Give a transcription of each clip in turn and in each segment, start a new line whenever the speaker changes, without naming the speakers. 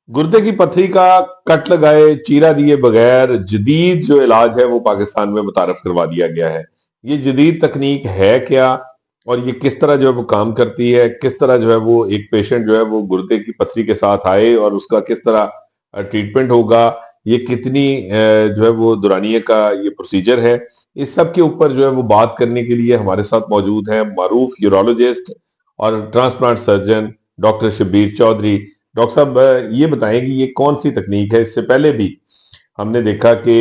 गुर्दे की पथरी का कट लगाए चीरा दिए बगैर जदीद जो इलाज है वो पाकिस्तान में मुतारफ करवा दिया गया है। ये जदीद तकनीक है क्या, और ये किस तरह जो है वो काम करती है, किस तरह जो है वो एक पेशेंट जो है वो गुर्दे की पथरी के साथ आए और उसका किस तरह ट्रीटमेंट होगा, ये कितनी जो है वो दुरानिये का ये प्रोसीजर है, इस सब के ऊपर जो है वो बात करने के लिए हमारे साथ मौजूद हैं मारूफ यूरोलॉजिस्ट और transplant surgeon doctor Shabbir Chaudhary. Doctor साहब, ये बताएं कि ये कौन सी तकनीक है। इससे पहले भी हमने देखा कि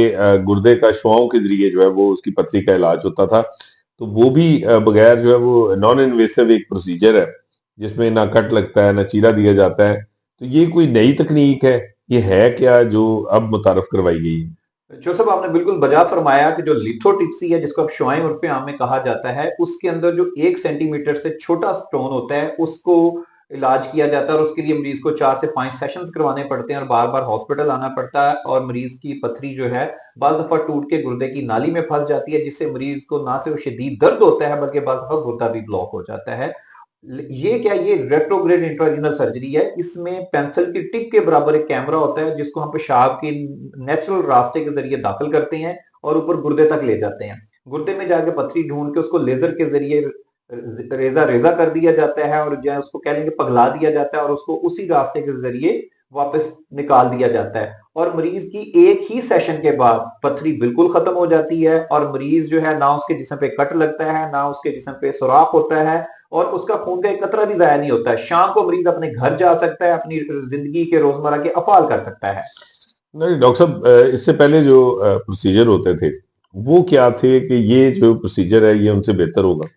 गुर्दे का श्वाओं के जरिए जो है वो उसकी पथरी का इलाज होता था, तो वो भी बगैर जो है वो नॉन इन्वेसिव एक प्रोसीजर है जिसमें ना कट लगता है ना चीरा दिया जाता है। तो ये कोई नई तकनीक है, ये है क्या जो अब मुतारफ करवाई गई है?
जो सब आपने बिल्कुल बजा फरमाया कि जो लिथोट्रिप्सी है जिसको अब शुआएं उर्फे आम में कहा जाता है, उसके अंदर जो 1 सेंटीमीटर से छोटा स्टोन होता है उसको इलाज किया जाता है और उसके लिए मरीज को 4 से 5 सेशंस करवाने पड़ते हैं और बार बार हॉस्पिटल आना पड़ता है और मरीज की पथरी जो है बाल दफा टूट के गुर्दे की नाली में फंस जाती है, जिससे मरीज को ना सिर्फ शदीद दर्द होता है बल्कि बाल दफा गुर्दा भी ब्लॉक हो जाता है। ये क्या, ये रेट्रोग्रेड इंट्रारीनल सर्जरी है। इसमें पेंसिल की टिप के बराबर एक कैमरा होता है जिसको हम पेशाब के नेचुरल रास्ते के जरिए दाखिल करते हैं और ऊपर गुर्दे तक ले जाते हैं। गुर्दे में जाके पथरी ढूंढ के उसको लेजर के जरिए रेजा रेजा कर दिया जाता है और जो उसको कह लेंगे पगला दिया जाता है और उसको उसी रास्ते के जरिए वापस निकाल दिया जाता है और मरीज की एक ही सेशन के बाद पथरी बिल्कुल खत्म हो जाती है और मरीज जो है ना उसके जिस्म पे कट लगता है ना उसके जिस्म पे सुराख होता है और उसका खून का एक कतरा भी जाया नहीं होता है। शाम को मरीज अपने घर जा सकता है, अपनी जिंदगी के रोजमर्रा के अफाल कर सकता है।
नहीं डॉक्टर साहब, इससे पहले जो प्रोसीजर होते थे वो क्या थे कि ये जो प्रोसीजर है ये उनसे बेहतर होगा?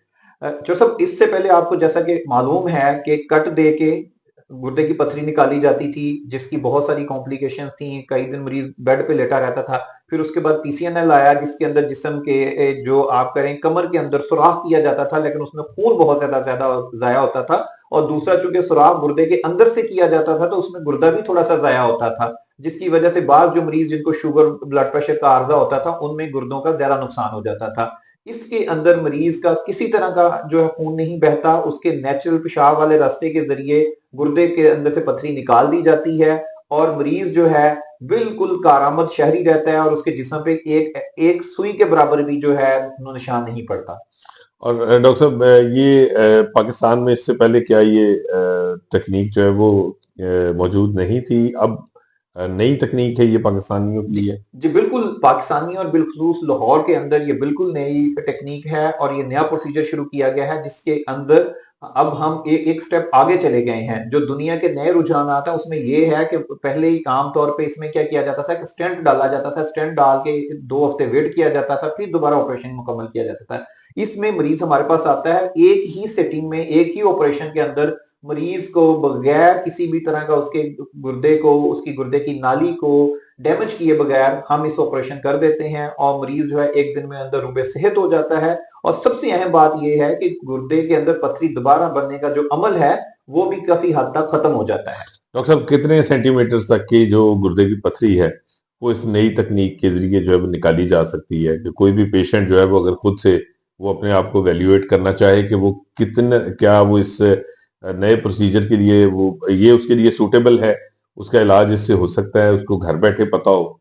जो सब इससे पहले आपको जैसा कि मालूम है कि कट दे के गुर्दे की पथरी निकाली जाती थी जिसकी बहुत सारी कॉम्प्लिकेशंस थी, कई दिन मरीज बेड पे लेटा रहता था। फिर उसके बाद पीसीएनएल आया जिसके अंदर जिस्म के जो आप करें कमर के अंदर सुराख किया जाता था लेकिन उसमें खून बहुत ज्यादा ज्यादा जाया होता था और दूसरा चूंकि सुराख गुर्दे के अंदर से किया जाता था तो उसमें गुर्दा भी थोड़ा सा जाया होता था, जिसकी वजह से बाद जो मरीज जिनको शुगर ब्लड प्रेशर का आर्जा होता था उनमें गुर्दों का ज्यादा नुकसान हो जाता था। इसके अंदर मरीज का किसी तरह का जो है खून नहीं बहता, उसके नेचुरल पेशाब वाले रास्ते के जरिए गुर्दे के अंदर से पथरी निकाल दी जाती है और मरीज जो है बिल्कुल कारामद शहरी रहता है और उसके जिस्म पे एक एक सुई के बराबर भी जो है निशान नहीं पड़ता।
और डॉक्टर साहब, ये पाकिस्तान में इससे पहले क्या ये तकनीक जो है वो मौजूद नहीं थी? अब नई तकनीक है ये पाकिस्तानियों के
जी
लिए?
जी बिल्कुल, पाकिस्तानी और बिलखुसूस लाहौर के अंदर ये बिल्कुल नई टेक्निक है और ये नया प्रोसीजर शुरू किया गया है जिसके अंदर अब हम एक स्टेप आगे चले गए हैं। जो दुनिया के नए रुझानात है उसमें ये है कि पहले ही आम तौर पे इसमें क्या किया जाता था कि स्टेंट डाला जाता था, स्टेंट डाल के 2 हफ्ते वेट किया जाता था फिर दोबारा ऑपरेशन मुकम्मल किया जाता था। इसमें मरीज हमारे पास आता है एक ही सेटिंग में एक ही ऑपरेशन के अंदर मरीज को बगैर किसी भी तरह का उसके गुर्दे को उसकी गुर्दे की नाली को डैमेज किए बगैर हम इस ऑपरेशन कर देते हैं और मरीज जो है एक दिन में अंदर रूबे सेहत हो जाता है। और सबसे अहम बात यह है कि गुर्दे के अंदर पथरी दोबारा बनने का जो अमल है वो भी काफी हद तक खत्म हो जाता है।
डॉक्टर साहब, कितने सेंटीमीटर तक की जो गुर्दे की पथरी है वो इस नई तकनीक के जरिए जो है वो निकाली जा सकती है, कि कोई भी पेशेंट जो है वो अगर खुद से वो अपने आप को वैल्यूएट करना चाहे कि वो कितना, क्या वो इस नए प्रोसीजर के लिए वो ये उसके लिए सूटेबल है, उसका इलाज इससे हो सकता है, उसको घर बैठे पता हो?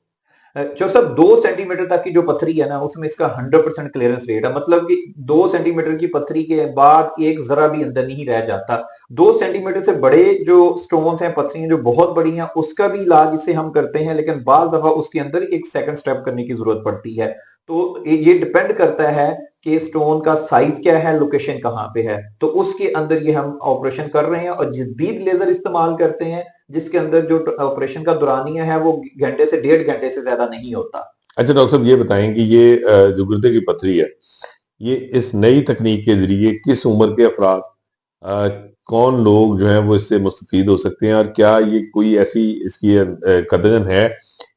जो सब 2 सेंटीमीटर तक की जो पथरी है ना उसमें इसका 100% क्लियरेंस रेट है, मतलब कि 2 सेंटीमीटर की पथरी के बाद एक जरा भी अंदर नहीं रह जाता। 2 सेंटीमीटर से बड़े जो स्टोन्स हैं पथरी जो बहुत बड़ी हैं उसका भी इलाज इससे हम करते हैं लेकिन बार दफा उसके अंदर एक सेकंड स्टेप करने की जरूरत पड़ती है। तो ये डिपेंड करता है कि स्टोन का साइज क्या है, लोकेशन कहाँ पे है, तो उसके अंदर ये हम ऑपरेशन कर रहे हैं और जदीद लेजर इस्तेमाल करते हैं जिसके अंदर जो ऑपरेशन का दुरानिया है वो घंटे से 1.5 घंटे से ज्यादा नहीं होता।
अच्छा डॉक्टर साहब, ये बताएं कि ये जो गुर्दे की पथरी है ये इस नई तकनीक के जरिए किस उम्र के अफराद, अ, कौन लोग जो हैं वो इससे मुस्तफीद हो सकते हैं, और क्या ये कोई ऐसी इसकी कदगन है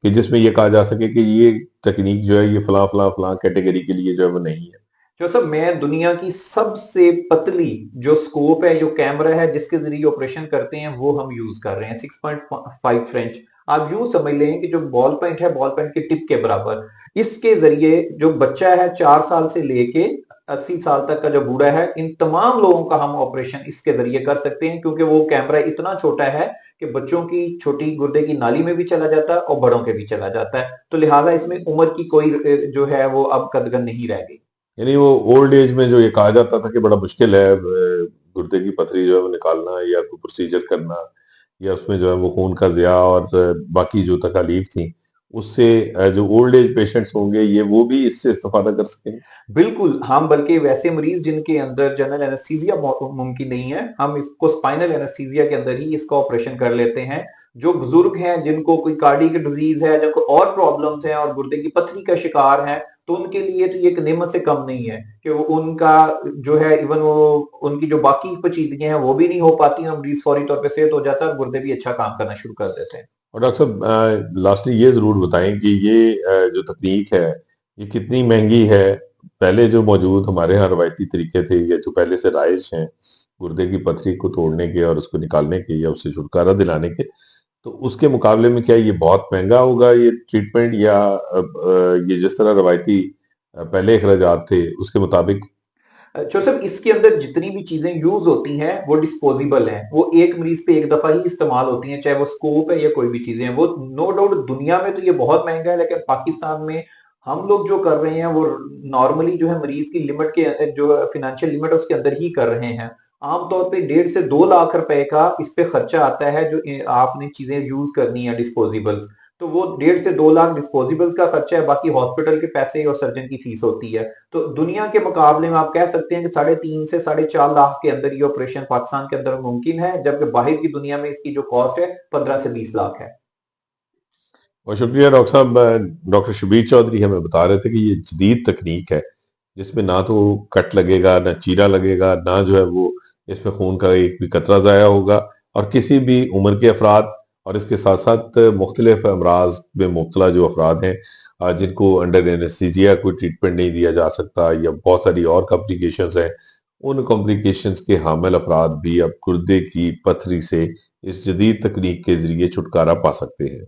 कि जिसमें ये कहा जा सके कि ये तकनीक जो है ये फला फला फला कैटेगरी के लिए जो है वो नहीं है?
जो सब मैं दुनिया की सबसे पतली जो स्कोप है जो कैमरा है जिसके जरिए ऑपरेशन करते हैं वो हम यूज कर रहे हैं 6.5 फ्रेंच। आप यूं समझ लें कि जो बॉल पॉइंट है बॉल पॉइंट के टिप के बराबर, इसके जरिए जो बच्चा है 4 साल से लेके 80 साल तक का जो बूढ़ा है, इन तमाम लोगों का हम ऑपरेशन इसके जरिए कर सकते हैं, क्योंकि वो कैमरा इतना छोटा है कि बच्चों की छोटी गुर्दे की नाली में भी चला जाता है और बड़ों के भी चला जाता है। तो लिहाजा इसमें उम्र की कोई जो है वो अब कदगन नहीं रह गई।
यानी वो ओल्ड एज में जो ये कहा जाता था कि बड़ा मुश्किल है गुर्दे की पथरी जो है वो निकालना या कोई प्रोसीजर करना या उसमें जो है वो खून का ज़िया और बाकी जो तकालीफ थी उससे जो ओल्ड एज पेशेंट्स होंगे ये वो भी इससे इस्तेफादा कर सकेंगे।
बिल्कुल, हम बल्कि वैसे मरीज जिनके अंदर जनरल एनेस्थीसिया मुमकिन नहीं है, हम इसको स्पाइनल एनेस्थीसिया के अंदर ही इसका ऑपरेशन कर लेते हैं। जो बुजुर्ग हैं, जिनको कोई कार्डियक डिजीज है, जिनको और प्रॉब्लम्स हैं और गुर्दे की पथरी का शिकार हैं, तो उनके लिए तो ये एक नेमत से कम नहीं है कि वो उनका जो है इवन वो उनकी जो बाकी पेचीदगियां हैं वो भी नहीं हो पाती हैं, मरीज फौरी तौर पे सेहत हो जाता है और गुर्दे भी अच्छा काम करना शुरू कर देते हैं।
और डॉक्टर साहब लास्टली ये ज़रूर बताएं कि ये जो तकनीक है ये कितनी महंगी है। पहले जो मौजूद हमारे यहाँ रवायती तरीके थे या जो पहले से राइज हैं गुर्दे की पथरी को तोड़ने के और उसको निकालने के या उससे छुटकारा दिलाने के, तो उसके मुकाबले में क्या ये बहुत महंगा होगा ये ट्रीटमेंट या ये जिस तरह रवायती पहले अखराजात थे उसके मुताबिक।
जोसेफ, इसके अंदर जितनी भी चीजें यूज होती हैं वो डिस्पोजेबल हैं, वो एक मरीज पे एक दफा ही इस्तेमाल होती हैं, चाहे वो स्कोप है या कोई भी चीजें हैं। वो नो डाउट दुनिया में तो ये बहुत महंगा है, लेकिन पाकिस्तान में हम लोग जो कर रहे हैं वो नॉर्मली जो है मरीज की लिमिट के जो फाइनेंशियल लिमिट है उसके अंदर ही कर रहे हैं। आमतौर पे 1.5 से 2 लाख रुपए का इस पे खर्चा आता है जो आपने चीजें यूज करनी है डिस्पोजेबल्स। तो वो 1.5 से 2 लाख डिस्पोजेबल्स का खर्चा है, बाकी हॉस्पिटल के पैसे और सर्जन की फीस होती है। तो दुनिया के मुकाबले में आप कह सकते हैं कि 3.5 से 4.5 लाख के अंदर ये ऑपरेशन पाकिस्तान के अंदर मुमकिन है, जबकि बाहर की दुनिया में इसकी जो कॉस्ट है 15 से 20 लाख है।
बहुत शुक्रिया डॉक्टर साहब। डॉक्टर शबीर चौधरी हमें बता रहे थे कि ये जदीद तकनीक है जिसमें ना तो कट लगेगा ना चीरा लगेगा ना जो है वो इसमें खून का एक भी कतरा ज़ाया होगा और किसी भी उम्र के अफराद और इसके साथ साथ मुख्तलिफ अमराज में मुब्तला जो अफराद हैं जिनको अंडर एनेस्थीसिया कोई ट्रीटमेंट नहीं दिया जा सकता या बहुत सारी और कॉम्प्लिकेशंस हैं, उन कॉम्प्लिकेशंस के हामिल अफराद भी अब गुर्दे की पथरी से इस जदीद तकनीक के जरिए छुटकारा पा सकते हैं।